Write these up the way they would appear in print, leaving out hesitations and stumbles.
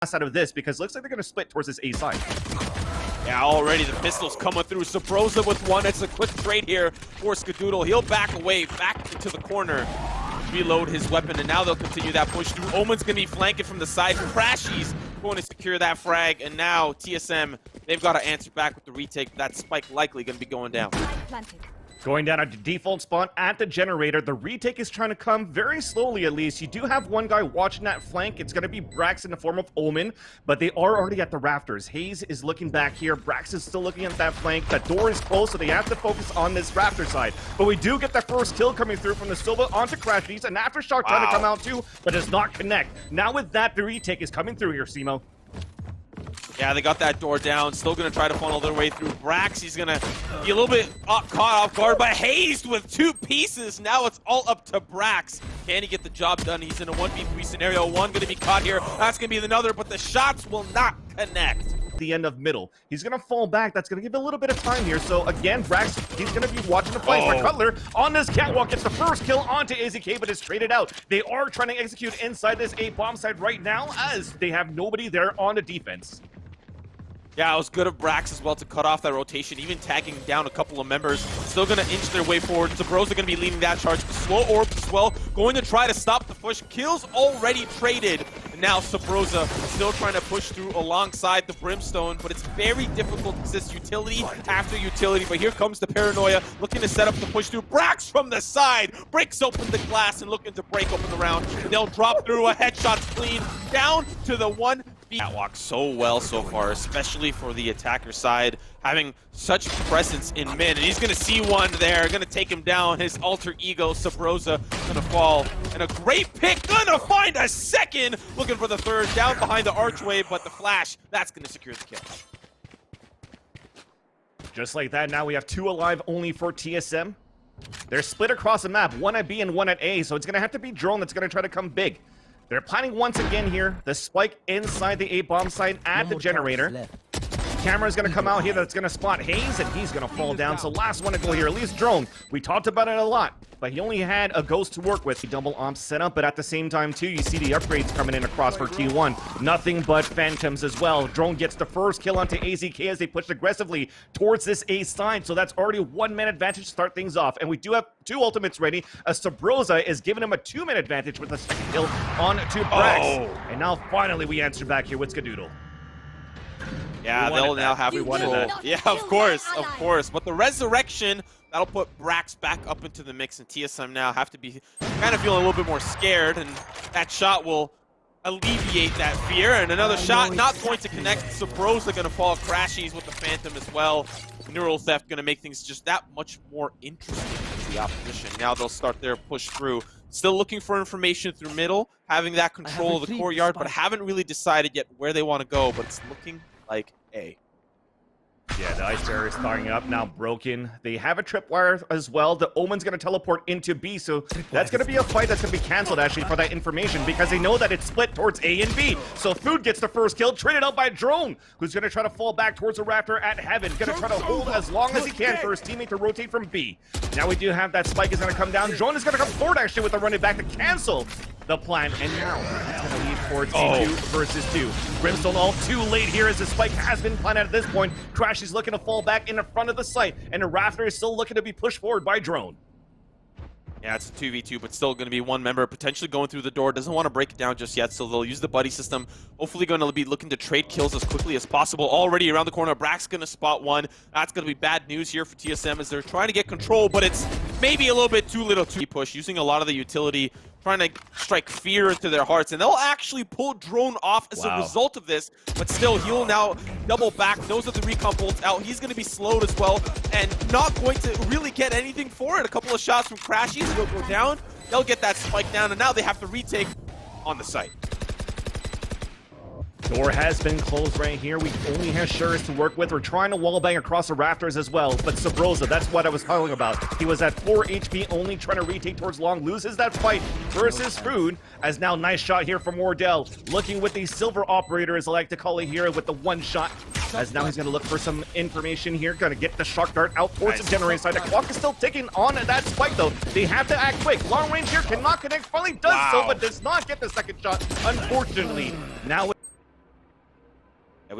out of this because it looks like they're going to split towards this A side. Yeah, already the pistol's coming through. Sabrosa with one. It's a quick trade here for Skadoodle. He'll back away, back into the corner, reload his weapon, and now they'll continue that push through. Omen's going to be flanking from the side. Crashies going to secure that frag, and now TSM, they've got to answer back with the retake. That spike likely going to be going down. Going down at the default spot at the generator. The retake is trying to come very slowly, at least. You do have one guy watching that flank. It's going to be Brax in the form of Omen, but they are already at the rafters. Hayes is looking back here. Brax is still looking at that flank. That door is closed, so they have to focus on this rafter side. But we do get the first kill coming through from the Silva onto Crashies. An aftershock trying to come out too, but does not connect. Now with that, the retake is coming through here, Simo. Yeah, they got that door down. Still going to try to funnel their way through. Brax, he's going to be a little bit caught off guard, but Hayes with 2 pieces. Now it's all up to Brax. Can he get the job done? He's in a 1v3 scenario. One going to be caught here. That's going to be another, but the shots will not connect. The end of middle. He's going to fall back. That's going to give a little bit of time here. So again, Brax, he's going to be watching the flanks. But Cutler on this catwalk gets the first kill onto AZK, but is traded out. They are trying to execute inside this A bomb side right now as they have nobody there on the defense. Yeah, it was good of Brax as well to cut off that rotation, even tagging down a couple of members. Still going to inch their way forward. Sabrosa going to be leading that charge. Slow orbs as well, going to try to stop the push. Kills already traded. And now Sabrosa still trying to push through alongside the Brimstone, but it's very difficult to assist utility after utility. But here comes the Paranoia, looking to set up the push through. Brax from the side, breaks open the glass and looking to break open the round. They'll drop through a headshot clean, down to the 1. Catwalk so well so far, especially for the attacker side, having such presence in mid. And he's going to see one there, going to take him down. His alter ego, Sabrosa, going to fall. And a great pick, going to find a second. Looking for the third, down behind the archway, but the flash, that's going to secure the kill. Just like that, now we have 2 alive only for TSM. They're split across the map, one at B and one at A, so it's going to have to be Drone that's going to try to come big. They're planning once again here. The spike inside the A-bomb site at the generator. Camera's going to come out here that's going to spot Hayes, and he's going to fall down. So last one to go here, at least Drone. We talked about it a lot, but he only had a ghost to work with. The double omp setup, but at the same time, too, you see the upgrades coming in across for T1. Nothing but Phantoms as well. Drone gets the first kill onto AZK as they push aggressively towards this A side. So that's already 1-man advantage to start things off. And we do have 2 ultimates ready. Sabrosa is giving him a 2-man advantage with the second kill on to Brax. And now finally we answer back here with Skadoodle. Yeah, they'll now have control. Yeah, of course. But the resurrection, that'll put Brax back up into the mix, and TSM now have to be kind of feeling a little bit more scared, and that shot will alleviate that fear. And another shot not going to connect. Sabrosa going to fall. Crashies with the Phantom as well. Neural Theft going to make things just that much more interesting for the opposition. Now they'll start their push through. Still looking for information through middle, having that control of the courtyard, but haven't really decided yet where they want to go, but it's looking like A. Yeah, the ice barrier is starting up, now broken. They have a tripwire as well. The Omen's going to teleport into B, so that's going to be a fight that's going to be canceled, actually, for that information, because they know that it's split towards A and B. So Food gets the first kill, traded out by Drone, who's going to try to fall back towards the Raptor at Heaven. Going to try to hold as long as he can for his teammate to rotate from B. Now we do have that spike is going to come down. Drone is going to come forward, actually, with the running back to cancel the plan, and now it's going to lead towards C2 versus 2. Brimstone all too late here as the spike has been planted at this point. Crash is looking to fall back in the front of the site, and the Rafter is still looking to be pushed forward by Drone. Yeah, it's a 2v2, but still going to be one member potentially going through the door. Doesn't want to break it down just yet, so they'll use the buddy system. Hopefully going to be looking to trade kills as quickly as possible. Already around the corner, Brax going to spot one. That's going to be bad news here for TSM as they're trying to get control, but it's maybe a little bit too little to push, using a lot of the utility, trying to strike fear into their hearts, and they'll actually pull Drone off as a result of this, but still, he'll now double back, knows that the recon bolt's out, he's going to be slowed as well, and not going to really get anything for it. A couple of shots from Crashies will go down, they'll get that spike down, and now they have to retake on the site. Door has been closed right here. We only have Shuri's to work with. We're trying to wallbang across the rafters as well, but Sabrosa, that's what I was talking about. He was at 4 HP only, trying to retake towards long, loses that fight versus Food, as now nice shot here from Wardell, looking with the silver operator, as I like to call it here, with the one shot, as now he's going to look for some information here, going to get the shock dart out towards the generator side. The clock is still ticking on that spike though. They have to act quick. Long range here cannot connect, finally does so, but does not get the second shot, unfortunately. Now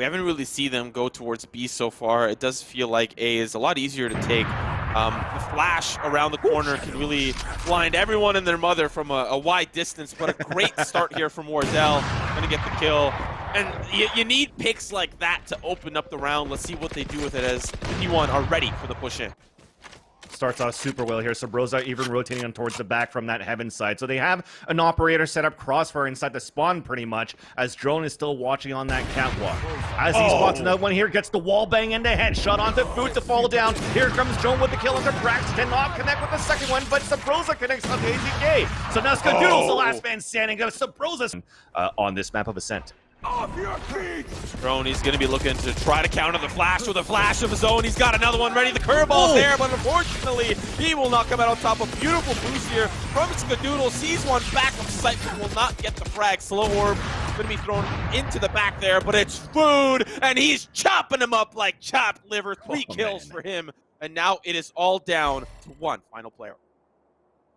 we haven't really seen them go towards B so far. It does feel like A is a lot easier to take. The flash around the corner can really blind everyone and their mother from a wide distance, but a great start here from Wardell. Gonna get the kill. And you need picks like that to open up the round. Let's see what they do with it as T1 are ready for the push in. Starts off super well here. Sabrosa even rotating on towards the back from that heaven side. So they have an operator set up crossfire inside the spawn pretty much, as Drone is still watching on that catwalk. As he spots another one here, gets the wall bang into headshot onto Food to fall down. Here comes Drone with the kill onto Brax. Cannot connect with the second one, but Sabrosa connects onto AZK. So now Skadoodle's the last man standing. Sabrosa on this map of Ascent. Off your feet! Drone, he's going to be looking to try to counter the flash with a flash of his own. He's got another one ready. The curveball's there, but unfortunately, he will not come out on top. A beautiful boost here from Skadoodle. Sees one back of sight, but will not get the frag. Slow orb going to be thrown into the back there, but it's Food, and he's chopping him up like chopped liver. 3 kills for him, and now it is all down to one final player.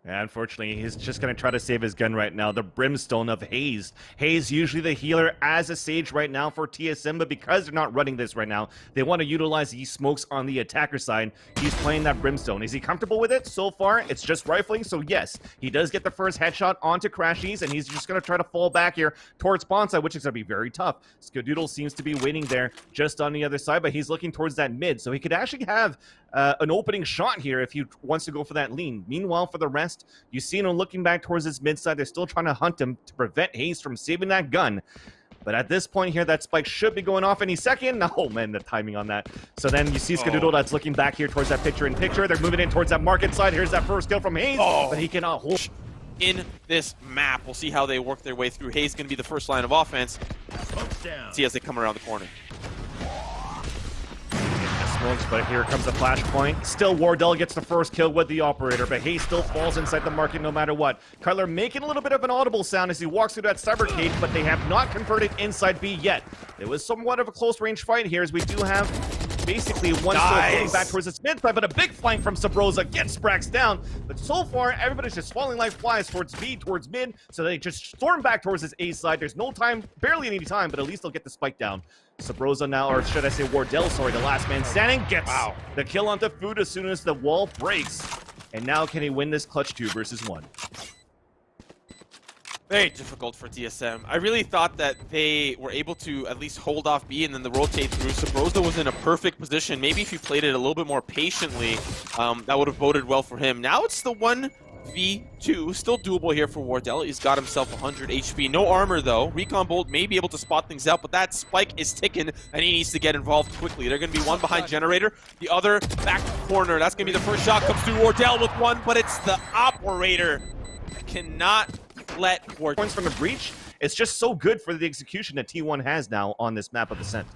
Yeah, unfortunately, he's just going to try to save his gun right now. The Brimstone of Haze. Haze usually the healer as a Sage right now for TSM, but because they're not running this right now, they want to utilize these smokes on the attacker side. He's playing that Brimstone. Is he comfortable with it? So far, it's just rifling, so yes, he does get the first headshot onto Crashies, and he's just going to try to fall back here towards spawn side, which is going to be very tough. Skadoodle seems to be waiting there just on the other side, but he's looking towards that mid, so he could actually have an opening shot here if he wants to go for that lean. Meanwhile, for the rest, you see him looking back towards his mid side. They're still trying to hunt him to prevent Haze from saving that gun. But at this point here, that spike should be going off any second. Oh, man, the timing on that. So then you see Skadoodle that's looking back here towards that picture-in-picture. They're moving in towards that market side. Here's that first kill from Haze, but he cannot hold. In this map, we'll see how they work their way through. Haze going to be the first line of offense. See as they come around the corner. But here comes the flashpoint. Still, Wardell gets the first kill with the operator, but Haze still falls inside the market no matter what. Cutler making a little bit of an audible sound as he walks through that cybercade, but they have not converted inside B yet. It was somewhat of a close range fight here, as we do have basically one still going back towards the mid side, but a big flank from Sabrosa gets Sprax down. But so far, everybody's just falling like flies towards B, towards mid, so they just storm back towards this A side. There's no time, barely any time, but at least they'll get the spike down. Sabrosa now, or should I say Wardell, sorry, the last man standing, gets the kill onto Food as soon as the wall breaks. And now can he win this clutch 2 versus 1? Very difficult for TSM. I really thought that they were able to at least hold off B and then the rotate through. Sabrosa was in a perfect position. Maybe if he played it a little bit more patiently, that would have boded well for him. Now it's the 1v2, still doable here for Wardell. He's got himself 100 HP. No armor though. Recon Bolt may be able to spot things out, but that spike is ticking and he needs to get involved quickly. They're going to be one behind Generator, the other back corner. That's going to be the first shot. Comes through Wardell with one, but it's the operator. Cannot let Wardell. Points from the breach. It's just so good for the execution that T1 has now on this map of Ascent.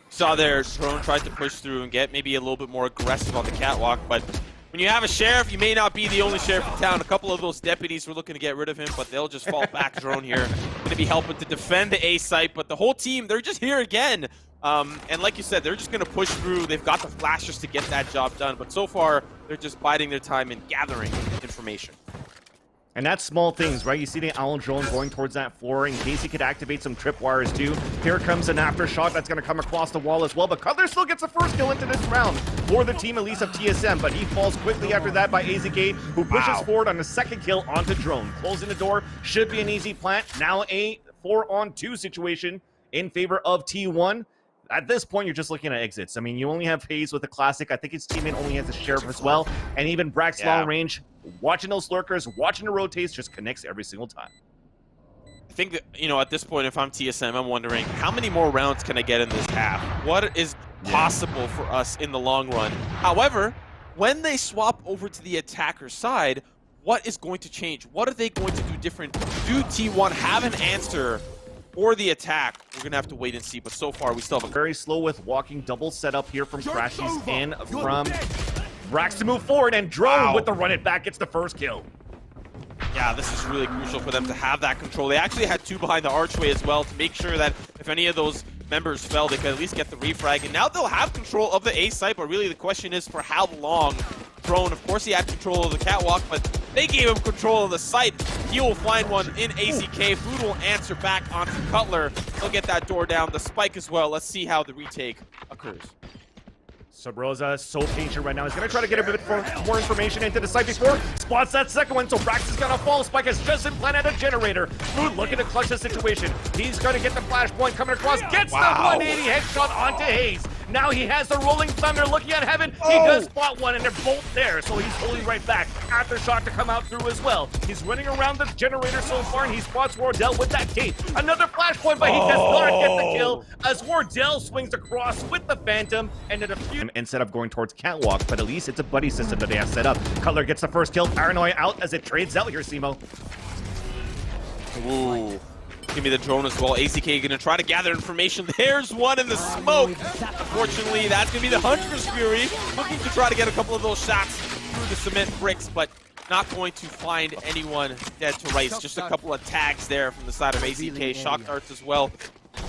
Saw their Drone tried to push through and get maybe a little bit more aggressive on the catwalk, but when you have a sheriff, you may not be the only sheriff in town. A couple of those deputies were looking to get rid of him, but they'll just fall back. Drone here going to be helping to defend the A site, but the whole team, they're just here again. And like you said, they're just going to push through. They've got the flashers to get that job done, but so far, they're just biding their time and gathering information. And that's small things, right? You see the Owl Drone going towards that floor in case he could activate some tripwires too. Here comes an aftershock that's going to come across the wall as well, but Cutler still gets the first kill into this round for the team, at least of TSM, but he falls quickly after that by AZK, who pushes forward on the second kill onto Drone. Closing the door, should be an easy plant. Now a 4-on-2 situation in favor of T1. At this point, you're just looking at exits. I mean, you only have Haze with the classic. I think his teammate only has a sheriff as well. And even Brax long range, watching those lurkers, watching the rotates, just connects every single time. I think that, you know, at this point, if I'm TSM, I'm wondering, how many more rounds can I get in this half? What is possible for us in the long run? However, when they swap over to the attacker side, what is going to change? What are they going to do different? Do T1 have an answer or the attack? We're gonna have to wait and see, but so far we still have a very slow with walking double setup here from Crashies and from Brax to move forward, and Drone with the run it back gets the first kill. Yeah, this is really crucial for them to have that control. They actually had 2 behind the archway as well to make sure that if any of those members fell, they could at least get the refrag, and now they'll have control of the A site, but really the question is for how long. Drone, of course he had control of the catwalk, but they gave him control of the site. He will find one in AZK. Food will answer back onto Cutler. He'll get that door down. The spike as well. Let's see how the retake occurs. Subrosa so patient right now. He's going to try to get a bit more information into the site before spots that second one. So Brax is going to fall. Spike has just implanted a generator. Food looking to clutch the situation. He's going to get the flashpoint coming across. Gets the 180 headshot onto Hayes. Now he has the rolling thunder looking at heaven. He does spot one and they're both there. So he's pulling right back. Aftershock to come out through as well. He's running around the generator so far and he spots Wardell with that cape. Another flashpoint, but he does not get the kill as Wardell swings across with the Phantom and then a few instead of going towards Catwalk, but at least it's a buddy system that they have set up. Cutler gets the first kill. Paranoia out as it trades out here, Simo. Ooh. Give me the drone as well. AZK gonna try to gather information. There's one in the smoke. Unfortunately, that's gonna be the Hunter's Fury. Looking to try to get a couple of those shots through the cement bricks, but not going to find anyone dead to rights. Just a couple of tags there from the side of AZK. Shock darts as well.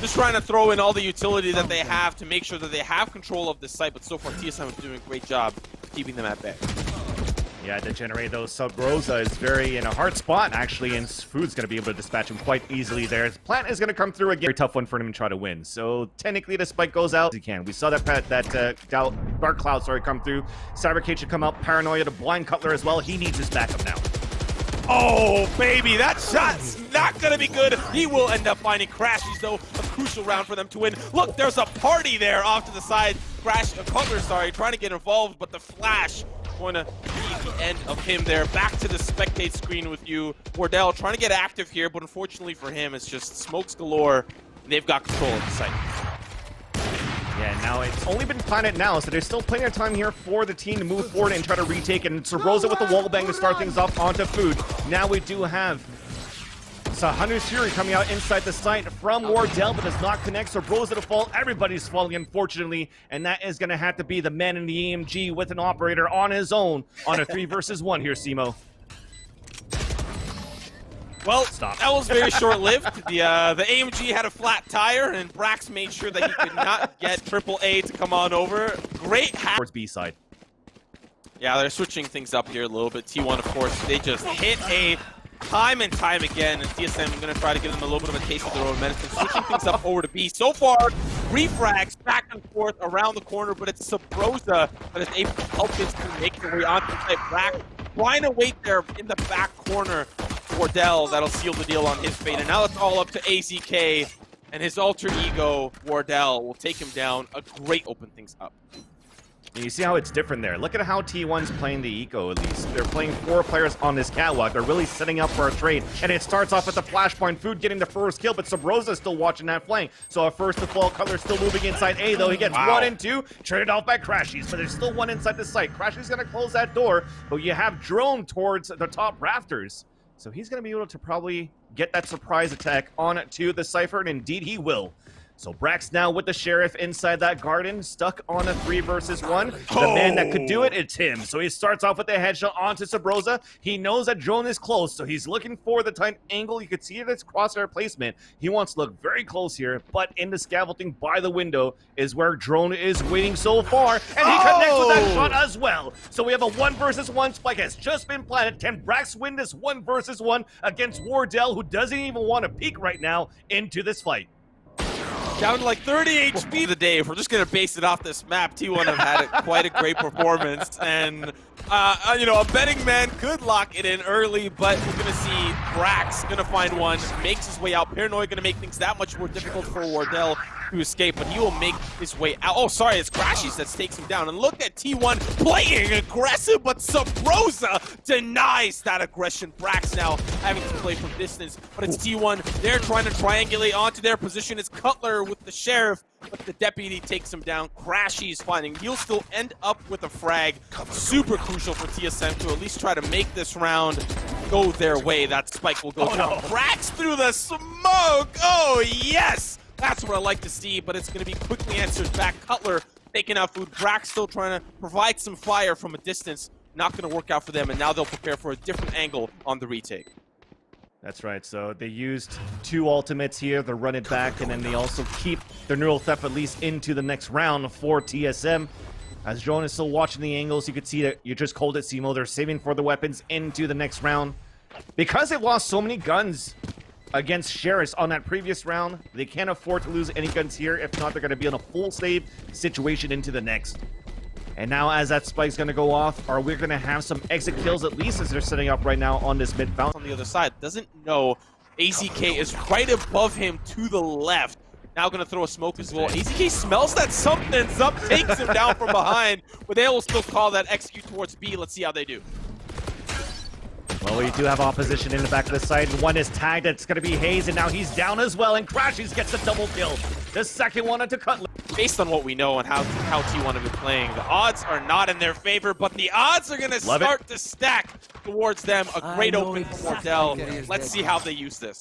Just trying to throw in all the utility that they have to make sure that they have control of this site, but so far TSM is doing a great job keeping them at bay. Yeah, to generate those Sub-Rosa is very in a hard spot, actually, and Food's going to be able to dispatch him quite easily there. His plant is going to come through again. Very tough one for him to try to win. So, technically, the spike goes out. He can. We saw that Dark Cloud, come through. Cybercade should come out. Paranoia to blind Cutler as well. He needs his backup now. Oh, baby, that shot's not going to be good. He will end up finding Crashies, though. A crucial round for them to win. Look, there's a party there off to the side. Cutler, trying to get involved, but the flash going to be the end of him there. Back to the spectate screen with you. Wardell trying to get active here, but unfortunately for him, it's just smokes galore. They've got control of the site. Yeah, now it's only been planted now, so there's still plenty of time here for the team to move forward and try to retake it. And Subrosa with the wall bang to start things off onto Food. Now we do have Hunter's Fury coming out inside the site from Wardell, but does not connect. Subrosa to fall. Everybody's falling, unfortunately, and that is going to have to be the man in the AMG with an operator on his own on a 3 versus 1 here, Simo. Well, that was very short-lived. The AMG had a flat tire, and Brax made sure that he could not get AAA to come on over. Great hack. Towards B side. Yeah, they're switching things up here a little bit. T1, of course, they just hit a time and time again, and TSM is going to try to give them a little bit of a taste of their own medicine. Switching things up over to B. So far, refrags back and forth around the corner, but it's Subrosa that is able to help his team make their way onto the site. Brax trying to wait there in the back corner. Wardell, that'll seal the deal on his fate. And now it's all up to AZK, and his alter ego, Wardell, will take him down. A great open things up. And you see how it's different there. Look at how T1's playing the eco, at least. They're playing 4 players on this catwalk. They're really setting up for a trade. And it starts off with the flashpoint. Food getting the first kill, but Subrosa still watching that flank. So a first to fall. Cutler still moving inside A, though. He gets 1 and 2. Traded off by Crashies, but there's still 1 inside the site. Crashies going to close that door, but you have Drone towards the top rafters. So he's going to be able to probably get that surprise attack on to the Cypher, and indeed he will. So Brax now with the Sheriff inside that garden, stuck on a 3 versus 1. The man that could do it, it's him. So he starts off with the headshot onto Subrosa. He knows that Drone is close, so he's looking for the tight angle. You could see this crosshair placement. He wants to look very close here, but in the scaffolding by the window is where Drone is waiting so far, and he connects with that shot as well. So we have a 1 versus 1 spike has just been planted. Can Brax win this 1 versus 1 against Wardell, who doesn't even want to peek right now into this fight? Down to like 30 HP the day. If we're just going to base it off this map, T1 have had quite a great performance. And, you know, a betting man could lock it in early, but we're going to see Brax going to find one, makes his way out. Paranoia going to make things that much more difficult for Wardell to escape, but he will make his way out. Oh, sorry, it's Crashies that takes him down. And look at T1 playing aggressive, but Subrosa denies that aggression. Brax now having to play from distance, but it's T1. They're trying to triangulate onto their position. It's Cutler with the Sheriff, but the Deputy takes him down. Crashies finding. He'll still end up with a frag. Super crucial for TSM to at least try to make this round go their way. That spike will go down. No. Brax through the smoke. Oh, yes! That's what I like to see, but it's going to be quickly answered back. Cutler taking out Food. Brax still trying to provide some fire from a distance. Not going to work out for them, and now they'll prepare for a different angle on the retake. That's right, so they used 2 ultimates here, they run it back, and then they also keep their neural theft at least into the next round for TSM. As Drone is still watching the angles, you can see that you just called it, Simo. They're saving for the weapons into the next round. Because they've lost so many guns against Sheriffs on that previous round, they can't afford to lose any guns here. If not, they're going to be in a full save situation into the next. And now as that spike's going to go off, are we going to have some exit kills at least as they're setting up right now on this mid fountain? On the other side, doesn't know AZK is right above him to the left. Now going to throw a smoke as well. AZK smells that something's up, takes him down from behind, but they will still call that execute towards B. Let's see how they do. Well, we do have opposition in the back of the site. One is tagged. It's going to be Hayes, and now he's down as well, and Crashies gets a double kill. The second one onto Cutler. Based on what we know and how T1 have been playing, the odds are not in their favor, but the odds are going to start to stack towards them. A great open for Wardell. Let's see how they use this.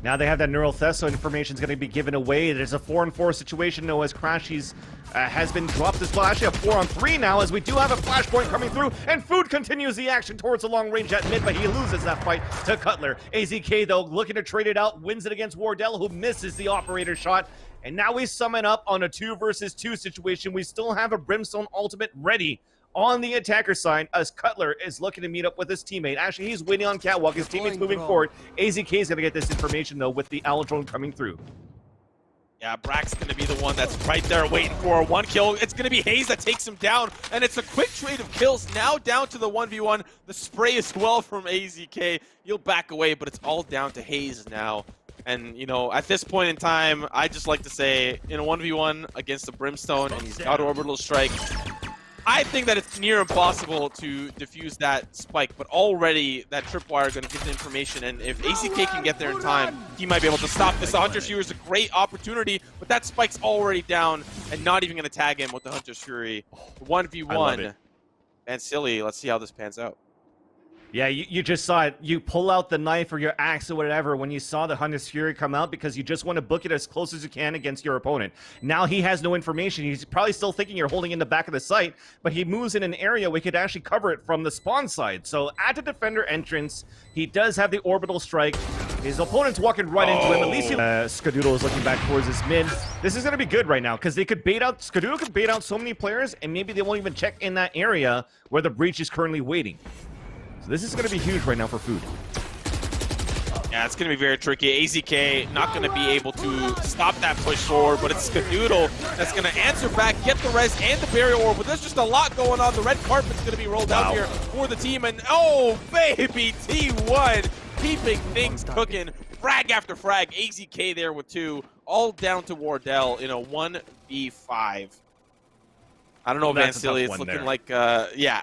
Now they have that neural theft, so information is going to be given away. There's a 4-on-4 situation, though, as Crashies has been dropped as well. Actually, a 4-on-3 now, as we do have a flashpoint coming through, and Food continues the action towards the long range at mid, but he loses that fight to Cutler. AZK, though, looking to trade it out, wins it against Wardell, who misses the operator shot. And now we summon up on a 2 versus 2 situation. We still have a Brimstone ultimate ready on the attacker side, as Cutler is looking to meet up with his teammate. Actually, he's waiting on catwalk. His teammate's moving forward. AZK is going to get this information, though, with the Owl drone coming through. Yeah, Brack's going to be the one that's right there waiting for a 1 kill. It's going to be Hayes that takes him down, and it's a quick trade of kills. Now down to the 1v1. The spray as well from AZK. He'll back away, but it's all down to Hayes now. And, you know, at this point in time, I just like to say, in a 1v1 against the Brimstone, and he's got Orbital Strike, I think that it's near impossible to defuse that spike, but already that tripwire going to get the information, and if AZK can get there in time, he might be able to stop this. The Hunter's Fury is a great opportunity, but that spike's already down and not even going to tag him with the Hunter's Fury. 1v1. And silly, let's see how this pans out. Yeah, you just saw it. You pull out the knife or your axe or whatever when you saw the Hunter's Fury come out because you just want to book it as close as you can against your opponent. Now he has no information. He's probably still thinking you're holding in the back of the site, but he moves in an area we could actually cover it from the spawn side. So at the defender entrance, he does have the orbital strike. His opponent's walking right into him. At least Skadoodle is looking back towards his mid. This is going to be good right now because they could bait out, Skadoodle could bait out so many players, and maybe they won't even check in that area where the breach is currently waiting. So this is going to be huge right now for Food. Yeah, it's going to be very tricky. AZK not going to be able to stop that push forward, but it's Skadoodle that's going to answer back, get the res and the barrier orb. But there's just a lot going on. The red carpet's going to be rolled out here for the team. And oh, baby, T1 keeping things cooking. Frag after frag. AZK there with 2, all down to Wardell in a 1v5. I don't know, Vansili, it's looking like, yeah.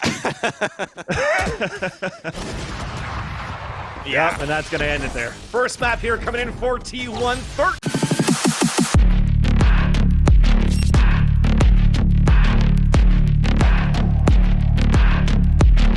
Yeah, and that's going to end it there. First map here coming in for T1.